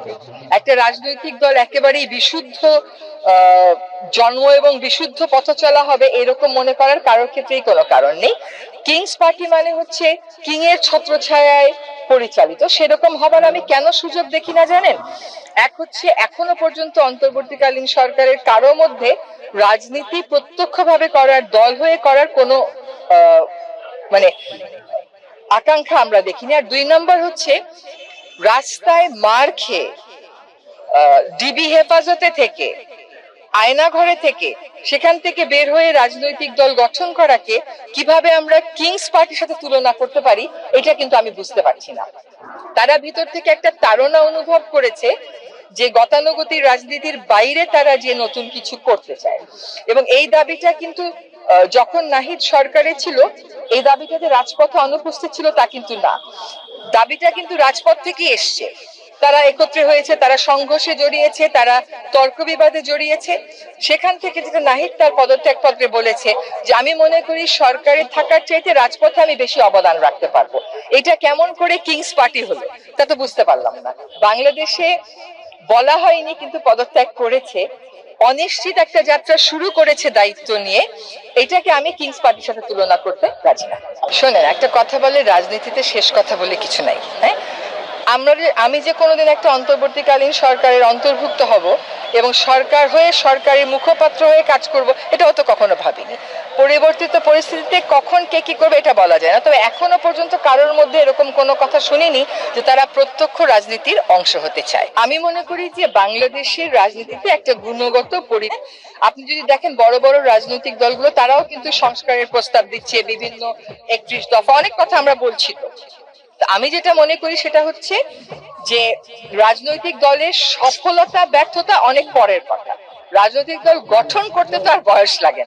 হবে। একটা রাজনৈতিক দল একেবারেই বিশুদ্ধ জন্ম এবং বিশুদ্ধ পথ চলা হবে এরকম মনে করার কারোর ক্ষেত্রেই কোনো কারণ নেই। কিংস পার্টি মানে হচ্ছে কিং এর ছত্রছায়ায় পরিচালিত, সেরকম হবার আমি কেন সুযোগ দেখি না জানেন? এক হচ্ছে এখনো পর্যন্ত অন্তর্বর্তীকালীন সরকারের কারো মধ্যে রাজনীতি প্রত্যক্ষভাবে করার, দল হয়ে করার কোনো মানে আকাঙ্ক্ষা আমরা দেখিনি। আর দুই নম্বর হচ্ছে রাস্তায় মার খেয়ে ডিবি হেফাজতে থেকে, আয়না ঘরে থেকে, সেখান থেকে বের হয়ে রাজনৈতিক দল গঠন করাকে কিভাবে আমরা কিংস পার্টির সাথে তুলনা করতে পারি এটা কিন্তু আমি বুঝতে পারছি না। তারা ভিতর থেকে একটা তাড়না অনুভব করেছে যে গতানুগতিক রাজনীতির বাইরে তারা যে নতুন কিছু করতে চায়, এবং এই দাবিটা কিন্তু যখন নাহিদ সরকারে ছিল এই দাবিটাতে রাজপথে অনুপস্থিত ছিল তা কিন্তু না, দাবিটা কিন্তু রাজপথ থেকে এসছে। তারা একত্রে হয়েছে, তারা সংঘর্ষে জড়িয়েছে, তারা তর্ক বিবাদে জড়িয়েছে। সেখান থেকে যেটা নাহিদ তার পদত্যাগ পত্রে বলেছে যে আমি মনে করি সরকারে থাকার চাইতে রাজপথে আমি বেশি অবদান রাখতে পারবো। এটা কেমন করে কিংস পার্টি হলো তা তো বুঝতে পারলাম না। বাংলাদেশে বলা হয়নি কিন্তু পদত্যাগ করেছে, অনিশ্চিত একটা যাত্রা শুরু করেছে দায়িত্ব নিয়ে। এটাকে আমি কিংস পার্টির সাথে তুলনা করতে রাজি না। শোনেন, একটা কথা বলে রাজনীতিতে শেষ কথা বলে কিছু নাই। হ্যাঁ, আমি যে কোনোদিন একটা অন্তর্বর্তীকালীন সরকারের অন্তর্ভুক্ত হব এবং সরকার হয়ে সরকারের মুখপাত্র হয়ে কাজ করব এটাও তো কখনো ভাবিনি। পরিবর্তিত পরিস্থিতিতে কখন কে কি করবে এটা বলা যায় না, তবে এখনো পর্যন্ত কারোর মধ্যে এরকম কোনো কথা শুনিনি যে তারা প্রত্যক্ষ রাজনীতির অংশ হতে চায়। আমি মনে করি যে বাংলাদেশের রাজনীতিতে একটা গুণগত আপনি যদি দেখেন বড় বড় রাজনৈতিক দলগুলো তারাও কিন্তু সংস্কারের প্রস্তাব দিচ্ছে, বিভিন্ন 31 দফা অনেক কথা আমরা বলছি। তো আমি যেটা মনে করি সেটা হচ্ছে যে রাজনৈতিক দলের সফলতা ব্যর্থতা অনেক পরের কথা, রাজনৈতিক দল গঠন করতে তো আর বয়স লাগে না।